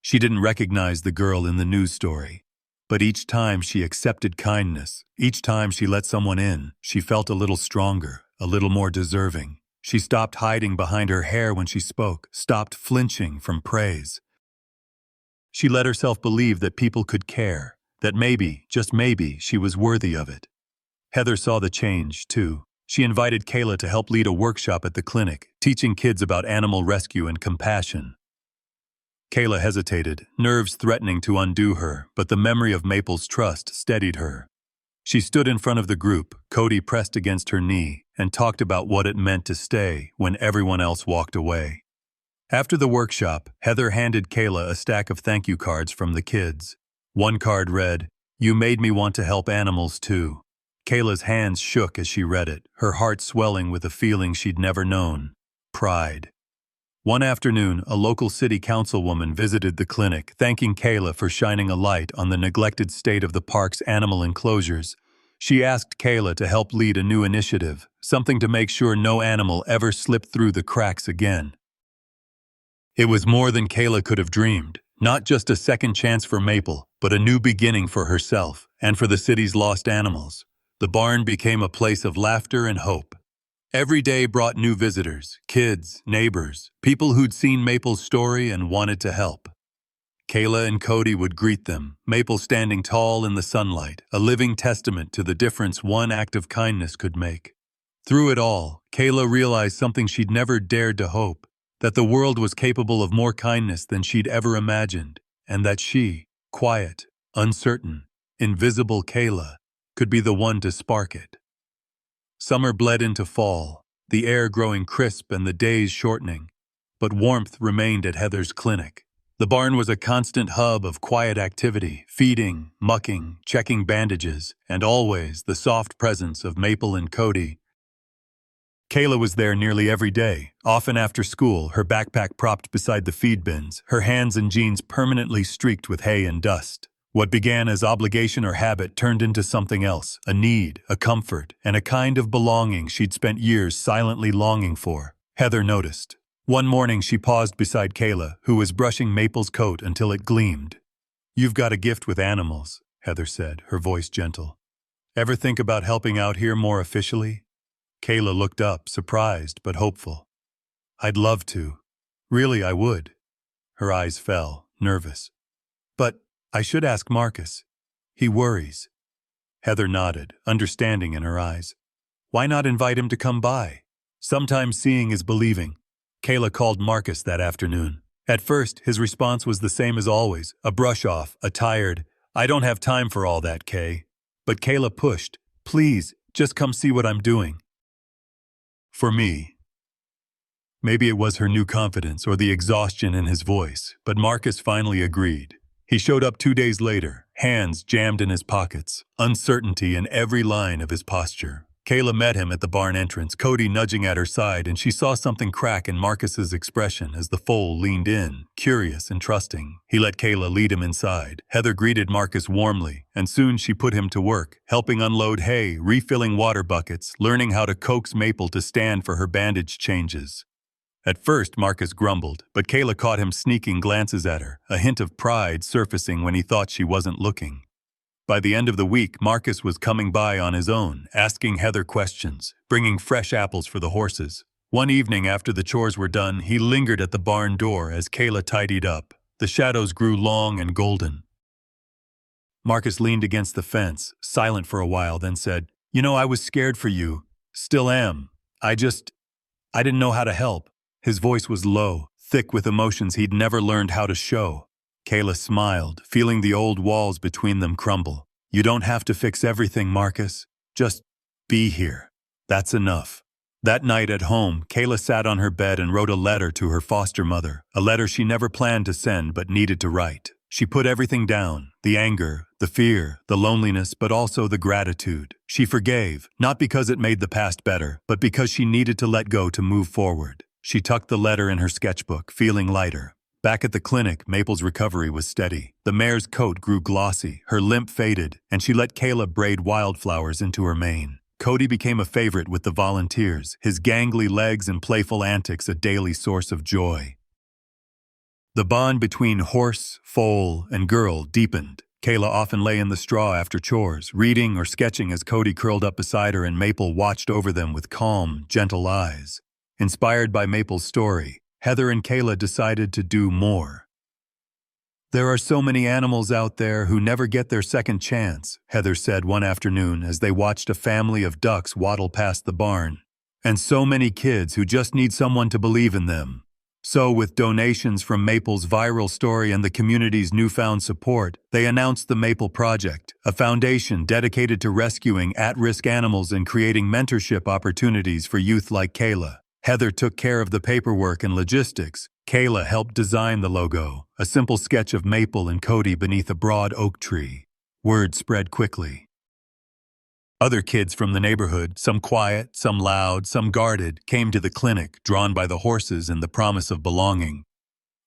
She didn't recognize the girl in the news story. But each time she accepted kindness, each time she let someone in, she felt a little stronger, a little more deserving. She stopped hiding behind her hair when she spoke, stopped flinching from praise. She let herself believe that people could care, that maybe, just maybe, she was worthy of it. Heather saw the change, too. She invited Kayla to help lead a workshop at the clinic, teaching kids about animal rescue and compassion. Kayla hesitated, nerves threatening to undo her, but the memory of Maple's trust steadied her. She stood in front of the group, Cody pressed against her knee, and talked about what it meant to stay when everyone else walked away. After the workshop, Heather handed Kayla a stack of thank you cards from the kids. One card read, "You made me want to help animals too." Kayla's hands shook as she read it, her heart swelling with a feeling she'd never known: pride. One afternoon, a local city councilwoman visited the clinic, thanking Kayla for shining a light on the neglected state of the park's animal enclosures. She asked Kayla to help lead a new initiative, something to make sure no animal ever slipped through the cracks again. It was more than Kayla could have dreamed. Not just a second chance for Maple, but a new beginning for herself and for the city's lost animals. The barn became a place of laughter and hope. Every day brought new visitors, kids, neighbors, people who'd seen Maple's story and wanted to help. Kayla and Cody would greet them, Maple standing tall in the sunlight, a living testament to the difference one act of kindness could make. Through it all, Kayla realized something she'd never dared to hope, that the world was capable of more kindness than she'd ever imagined, and that she, quiet, uncertain, invisible Kayla, could be the one to spark it. Summer bled into fall, the air growing crisp and the days shortening, but warmth remained at Heather's clinic. The barn was a constant hub of quiet activity, feeding, mucking, checking bandages, and always the soft presence of Maple and Cody. Kayla was there nearly every day, often after school, her backpack propped beside the feed bins, her hands and jeans permanently streaked with hay and dust. What began as obligation or habit turned into something else, a need, a comfort, and a kind of belonging she'd spent years silently longing for. Heather noticed. One morning she paused beside Kayla, who was brushing Maple's coat until it gleamed. "You've got a gift with animals," Heather said, her voice gentle. "Ever think about helping out here more officially?" Kayla looked up, surprised but hopeful. "I'd love to. Really, I would." Her eyes fell, nervous. "But I should ask Marcus. He worries." Heather nodded, understanding in her eyes. "Why not invite him to come by? Sometimes seeing is believing." Kayla called Marcus that afternoon. At first, his response was the same as always, a brush-off, a tired, "I don't have time for all that, Kay." But Kayla pushed, "Please, just come see what I'm doing." For me. Maybe it was her new confidence or the exhaustion in his voice, but Marcus finally agreed. He showed up 2 days later, hands jammed in his pockets, uncertainty in every line of his posture. Kayla met him at the barn entrance, Cody nudging at her side, and she saw something crack in Marcus's expression as the foal leaned in, curious and trusting. He let Kayla lead him inside. Heather greeted Marcus warmly, and soon she put him to work, helping unload hay, refilling water buckets, learning how to coax Maple to stand for her bandage changes. At first, Marcus grumbled, but Kayla caught him sneaking glances at her, a hint of pride surfacing when he thought she wasn't looking. By the end of the week, Marcus was coming by on his own, asking Heather questions, bringing fresh apples for the horses. One evening after the chores were done, he lingered at the barn door as Kayla tidied up. The shadows grew long and golden. Marcus leaned against the fence, silent for a while, then said, "You know, I was scared for you. Still am. I didn't know how to help." His voice was low, thick with emotions he'd never learned how to show. Kayla smiled, feeling the old walls between them crumble. "You don't have to fix everything, Marcus. Just be here. That's enough." That night at home, Kayla sat on her bed and wrote a letter to her foster mother, a letter she never planned to send but needed to write. She put everything down, the anger, the fear, the loneliness, but also the gratitude. She forgave, not because it made the past better, but because she needed to let go to move forward. She tucked the letter in her sketchbook, feeling lighter. Back at the clinic, Maple's recovery was steady. The mare's coat grew glossy, her limp faded, and she let Kayla braid wildflowers into her mane. Cody became a favorite with the volunteers, his gangly legs and playful antics a daily source of joy. The bond between horse, foal, and girl deepened. Kayla often lay in the straw after chores, reading or sketching as Cody curled up beside her and Maple watched over them with calm, gentle eyes. Inspired by Maple's story, Heather and Kayla decided to do more. "There are so many animals out there who never get their second chance," Heather said one afternoon as they watched a family of ducks waddle past the barn. "And so many kids who just need someone to believe in them." So, with donations from Maple's viral story and the community's newfound support, they announced the Maple Project, a foundation dedicated to rescuing at-risk animals and creating mentorship opportunities for youth like Kayla. Heather took care of the paperwork and logistics. Kayla helped design the logo, a simple sketch of Maple and Cody beneath a broad oak tree. Word spread quickly. Other kids from the neighborhood, some quiet, some loud, some guarded, came to the clinic, drawn by the horses and the promise of belonging.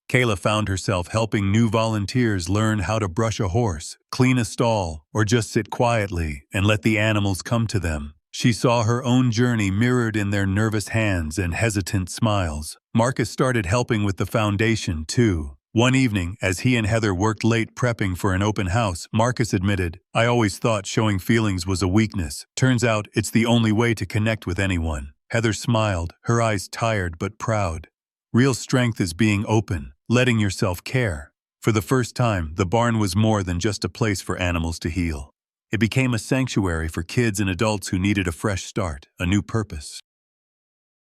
Kayla found herself helping new volunteers learn how to brush a horse, clean a stall, or just sit quietly and let the animals come to them. She saw her own journey mirrored in their nervous hands and hesitant smiles. Marcus started helping with the foundation, too. One evening, as he and Heather worked late prepping for an open house, Marcus admitted, "I always thought showing feelings was a weakness. Turns out it's the only way to connect with anyone." Heather smiled, her eyes tired but proud. Real strength is being open, letting yourself care. For the first time, the barn was more than just a place for animals to heal. It became a sanctuary for kids and adults who needed a fresh start, a new purpose.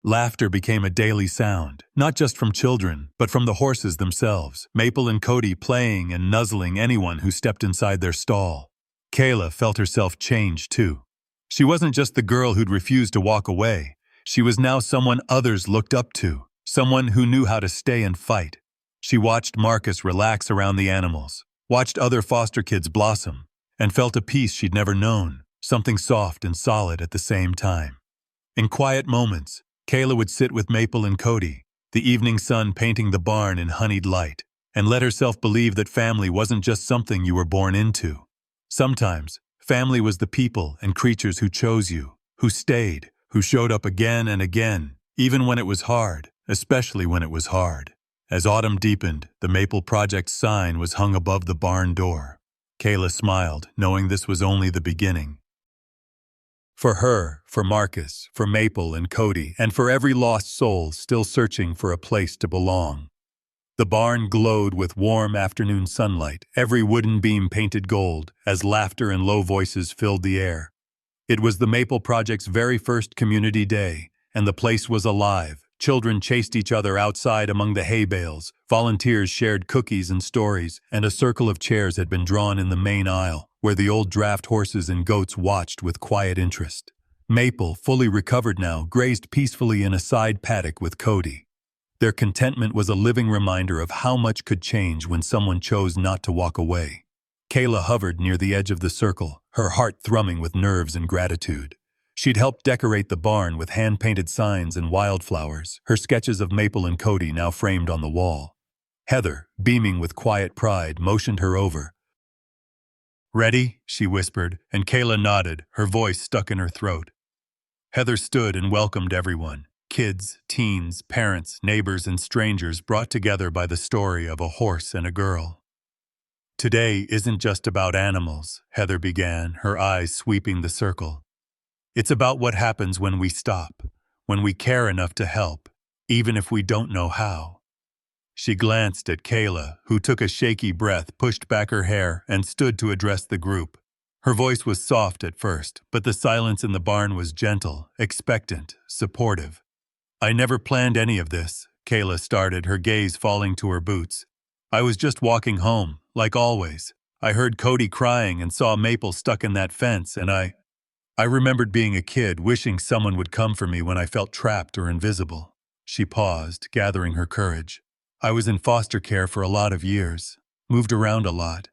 Laughter became a daily sound, not just from children, but from the horses themselves, Maple and Cody playing and nuzzling anyone who stepped inside their stall. Kayla felt herself change too. She wasn't just the girl who'd refused to walk away. She was now someone others looked up to, someone who knew how to stay and fight. She watched Marcus relax around the animals, watched other foster kids blossom, and felt a peace she'd never known, something soft and solid at the same time. In quiet moments, Kayla would sit with Maple and Cody, the evening sun painting the barn in honeyed light, and let herself believe that family wasn't just something you were born into. Sometimes, family was the people and creatures who chose you, who stayed, who showed up again and again, even when it was hard, especially when it was hard. As autumn deepened, the Maple Project sign was hung above the barn door. Kayla smiled, knowing this was only the beginning. For her, for Marcus, for Maple and Cody, and for every lost soul still searching for a place to belong. The barn glowed with warm afternoon sunlight, every wooden beam painted gold, as laughter and low voices filled the air. It was the Maple Project's very first community day, and the place was alive. Children chased each other outside among the hay bales, volunteers shared cookies and stories, and a circle of chairs had been drawn in the main aisle, where the old draft horses and goats watched with quiet interest. Maple, fully recovered now, grazed peacefully in a side paddock with Cody. Their contentment was a living reminder of how much could change when someone chose not to walk away. Kayla hovered near the edge of the circle, her heart thrumming with nerves and gratitude. She'd helped decorate the barn with hand-painted signs and wildflowers, her sketches of Maple and Cody now framed on the wall. Heather, beaming with quiet pride, motioned her over. "Ready?" she whispered, and Kayla nodded, her voice stuck in her throat. Heather stood and welcomed everyone, kids, teens, parents, neighbors, and strangers brought together by the story of a horse and a girl. "Today isn't just about animals," Heather began, her eyes sweeping the circle. "It's about what happens when we stop, when we care enough to help, even if we don't know how." She glanced at Kayla, who took a shaky breath, pushed back her hair, and stood to address the group. Her voice was soft at first, but the silence in the barn was gentle, expectant, supportive. "I never planned any of this," Kayla started, her gaze falling to her boots. "I was just walking home, like always. I heard Cody crying and saw Maple stuck in that fence, and I remembered being a kid, wishing someone would come for me when I felt trapped or invisible." She paused, gathering her courage. "I was in foster care for a lot of years, moved around a lot.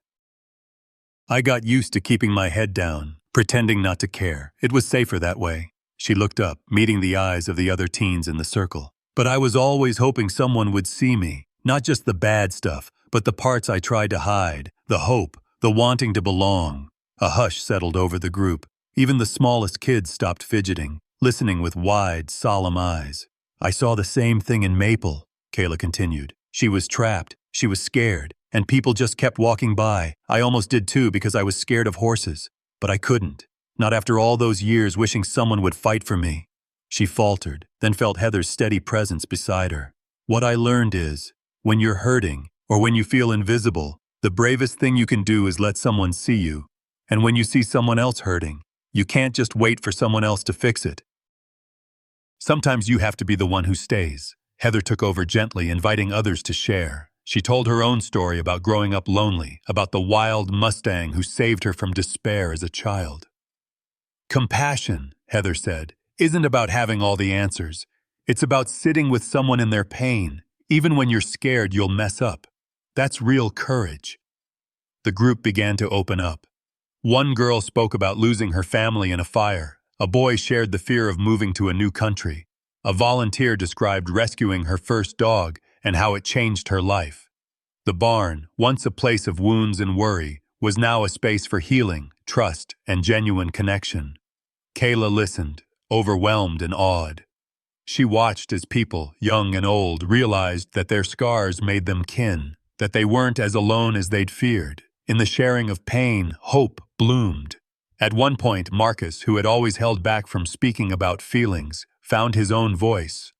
I got used to keeping my head down, pretending not to care. It was safer that way." She looked up, meeting the eyes of the other teens in the circle. "But I was always hoping someone would see me, not just the bad stuff, but the parts I tried to hide, the hope, the wanting to belong." A hush settled over the group. Even the smallest kids stopped fidgeting, listening with wide, solemn eyes. "I saw the same thing in Maple," Kayla continued. "She was trapped, she was scared, and people just kept walking by. I almost did too because I was scared of horses. But I couldn't. Not after all those years wishing someone would fight for me." She faltered, then felt Heather's steady presence beside her. "What I learned is, when you're hurting, or when you feel invisible, the bravest thing you can do is let someone see you. And when you see someone else hurting, you can't just wait for someone else to fix it. Sometimes you have to be the one who stays." Heather took over gently, inviting others to share. She told her own story about growing up lonely, about the wild Mustang who saved her from despair as a child. "Compassion," Heather said, "isn't about having all the answers. It's about sitting with someone in their pain, even when you're scared you'll mess up. That's real courage." The group began to open up. One girl spoke about losing her family in a fire. A boy shared the fear of moving to a new country. A volunteer described rescuing her first dog and how it changed her life. The barn, once a place of wounds and worry, was now a space for healing, trust, and genuine connection. Kayla listened, overwhelmed and awed. She watched as people, young and old, realized that their scars made them kin, that they weren't as alone as they'd feared. In the sharing of pain, hope bloomed. At one point, Marcus, who had always held back from speaking about feelings, found his own voice.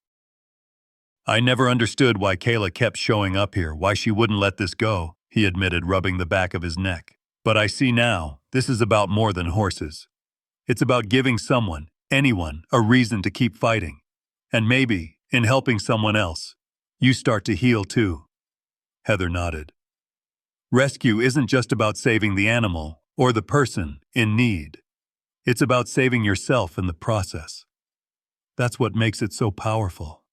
"I never understood why Kayla kept showing up here, why she wouldn't let this go," he admitted, rubbing the back of his neck. "But I see now, this is about more than horses. It's about giving someone, anyone, a reason to keep fighting. And maybe, in helping someone else, you start to heal too." Heather nodded. "Rescue isn't just about saving the animal or the person in need. It's about saving yourself in the process. That's what makes it so powerful."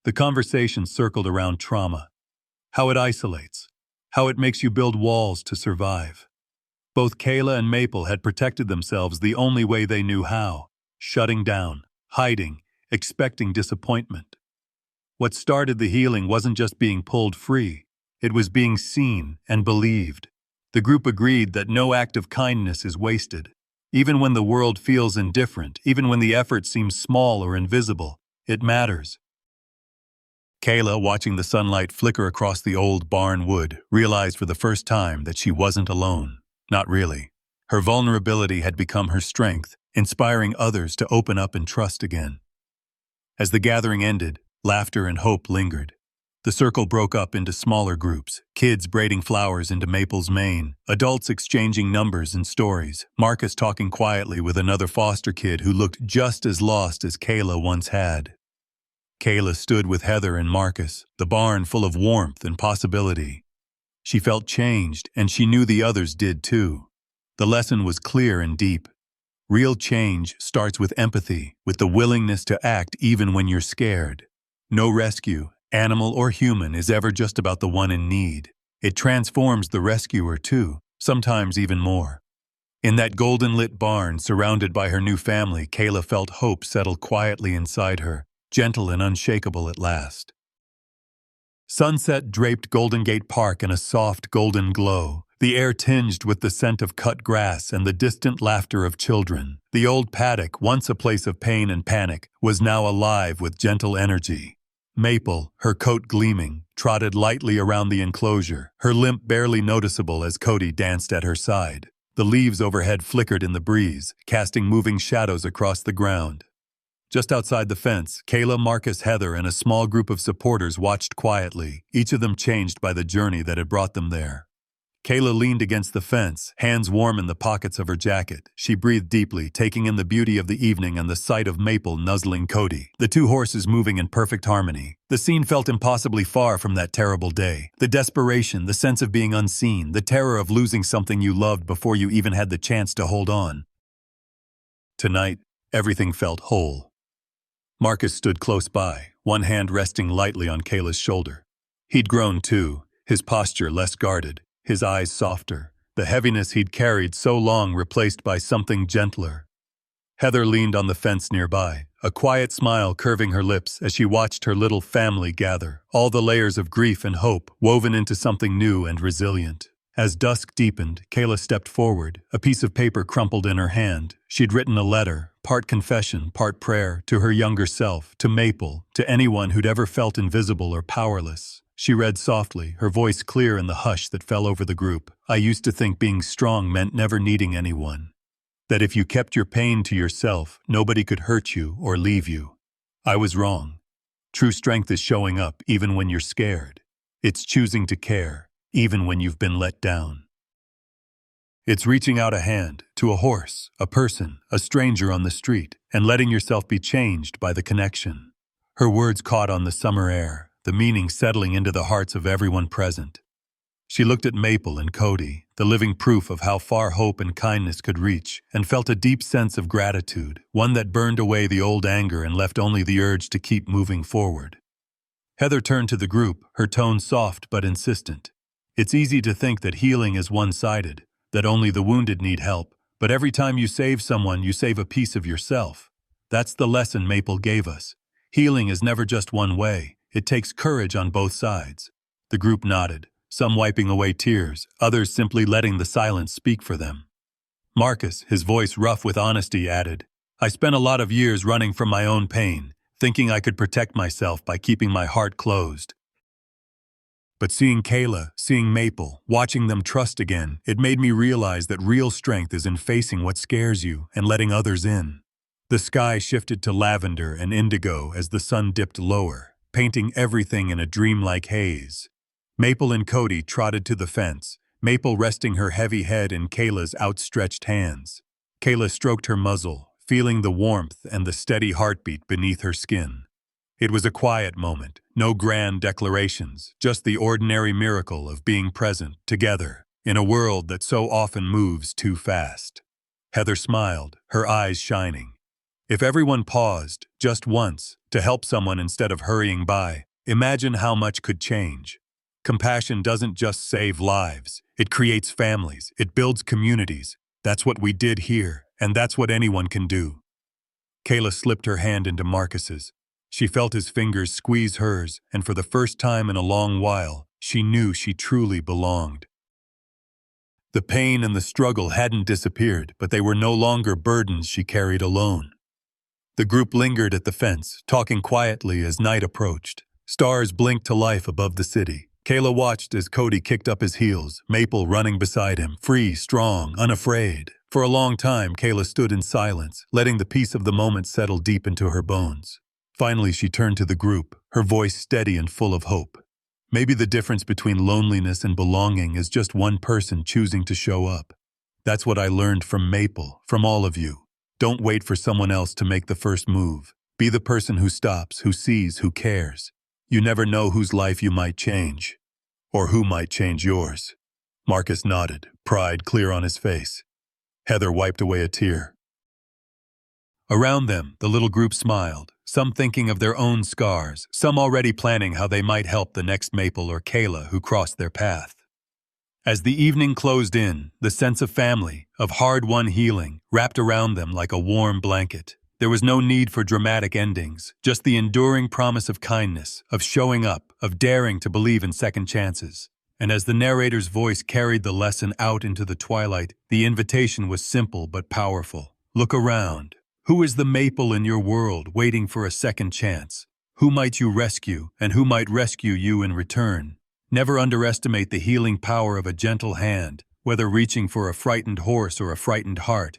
The conversation circled around trauma, how it isolates, how it makes you build walls to survive. Both Kayla and Maple had protected themselves the only way they knew how, shutting down, hiding, expecting disappointment. What started the healing wasn't just being pulled free, it was being seen and believed. The group agreed that no act of kindness is wasted. Even when the world feels indifferent, even when the effort seems small or invisible, it matters. Kayla, watching the sunlight flicker across the old barn wood, realized for the first time that she wasn't alone. Not really. Her vulnerability had become her strength, inspiring others to open up and trust again. As the gathering ended, laughter and hope lingered. The circle broke up into smaller groups, kids braiding flowers into Maple's mane, adults exchanging numbers and stories, Marcus talking quietly with another foster kid who looked just as lost as Kayla once had. Kayla stood with Heather and Marcus, the barn full of warmth and possibility. She felt changed, and she knew the others did too. The lesson was clear and deep. Real change starts with empathy, with the willingness to act even when you're scared. No rescue, animal or human, is ever just about the one in need. It transforms the rescuer too, sometimes even more. In that golden-lit barn, surrounded by her new family, Kayla felt hope settle quietly inside her, gentle and unshakable at last. Sunset draped Golden Gate Park in a soft golden glow, the air tinged with the scent of cut grass and the distant laughter of children. The old paddock, once a place of pain and panic, was now alive with gentle energy. Maple, her coat gleaming, trotted lightly around the enclosure, her limp barely noticeable as Cody danced at her side. The leaves overhead flickered in the breeze, casting moving shadows across the ground. Just outside the fence, Kayla, Marcus, Heather, and a small group of supporters watched quietly, each of them changed by the journey that had brought them there. Kayla leaned against the fence, hands warm in the pockets of her jacket. She breathed deeply, taking in the beauty of the evening and the sight of Maple nuzzling Cody, the two horses moving in perfect harmony. The scene felt impossibly far from that terrible day. The desperation, the sense of being unseen, the terror of losing something you loved before you even had the chance to hold on. Tonight, everything felt whole. Marcus stood close by, one hand resting lightly on Kayla's shoulder. He'd grown too, his posture less guarded, his eyes softer, the heaviness he'd carried so long replaced by something gentler. Heather leaned on the fence nearby, a quiet smile curving her lips as she watched her little family gather, all the layers of grief and hope woven into something new and resilient. As dusk deepened, Kayla stepped forward, a piece of paper crumpled in her hand. She'd written a letter, part confession, part prayer, to her younger self, to Maple, to anyone who'd ever felt invisible or powerless. She read softly, her voice clear in the hush that fell over the group. "I used to think being strong meant never needing anyone. That if you kept your pain to yourself, nobody could hurt you or leave you. I was wrong. True strength is showing up even when you're scared. It's choosing to care, even when you've been let down. It's reaching out a hand to a horse, a person, a stranger on the street, and letting yourself be changed by the connection." Her words caught on the summer air, the meaning settling into the hearts of everyone present. She looked at Maple and Cody, the living proof of how far hope and kindness could reach, and felt a deep sense of gratitude, one that burned away the old anger and left only the urge to keep moving forward. Heather turned to the group, her tone soft but insistent. "It's easy to think that healing is one-sided, that only the wounded need help, but every time you save someone, you save a piece of yourself. That's the lesson Maple gave us. Healing is never just one way. It takes courage on both sides." The group nodded, some wiping away tears, others simply letting the silence speak for them. Marcus, his voice rough with honesty, added, "I spent a lot of years running from my own pain, thinking I could protect myself by keeping my heart closed. But seeing Kayla, seeing Maple, watching them trust again, it made me realize that real strength is in facing what scares you and letting others in. The sky shifted to lavender and indigo as the sun dipped lower, painting everything in a dreamlike haze. Maple and Cody trotted to the fence, Maple resting her heavy head in Kayla's outstretched hands. Kayla stroked her muzzle, feeling the warmth and the steady heartbeat beneath her skin. It was a quiet moment, no grand declarations, just the ordinary miracle of being present, together, in a world that so often moves too fast. Heather smiled, her eyes shining. If everyone paused, just once, to help someone instead of hurrying by, imagine how much could change. Compassion doesn't just save lives, it creates families, it builds communities. That's what we did here, and that's what anyone can do. Kayla slipped her hand into Marcus's. She felt his fingers squeeze hers, and for the first time in a long while, she knew she truly belonged. The pain and the struggle hadn't disappeared, but they were no longer burdens she carried alone. The group lingered at the fence, talking quietly as night approached. Stars blinked to life above the city. Kayla watched as Cody kicked up his heels, Maple running beside him, free, strong, unafraid. For a long time, Kayla stood in silence, letting the peace of the moment settle deep into her bones. Finally, she turned to the group, her voice steady and full of hope. Maybe the difference between loneliness and belonging is just one person choosing to show up. That's what I learned from Maple, from all of you. Don't wait for someone else to make the first move. Be the person who stops, who sees, who cares. You never know whose life you might change, or who might change yours. Marcus nodded, pride clear on his face. Heather wiped away a tear. Around them, the little group smiled, some thinking of their own scars, some already planning how they might help the next Maple or Kayla who crossed their path. As the evening closed in, the sense of family, of hard-won healing, wrapped around them like a warm blanket. There was no need for dramatic endings, just the enduring promise of kindness, of showing up, of daring to believe in second chances. And as the narrator's voice carried the lesson out into the twilight, the invitation was simple but powerful. Look around. Who is the Maple in your world waiting for a second chance? Who might you rescue, and who might rescue you in return? Never underestimate the healing power of a gentle hand, whether reaching for a frightened horse or a frightened heart.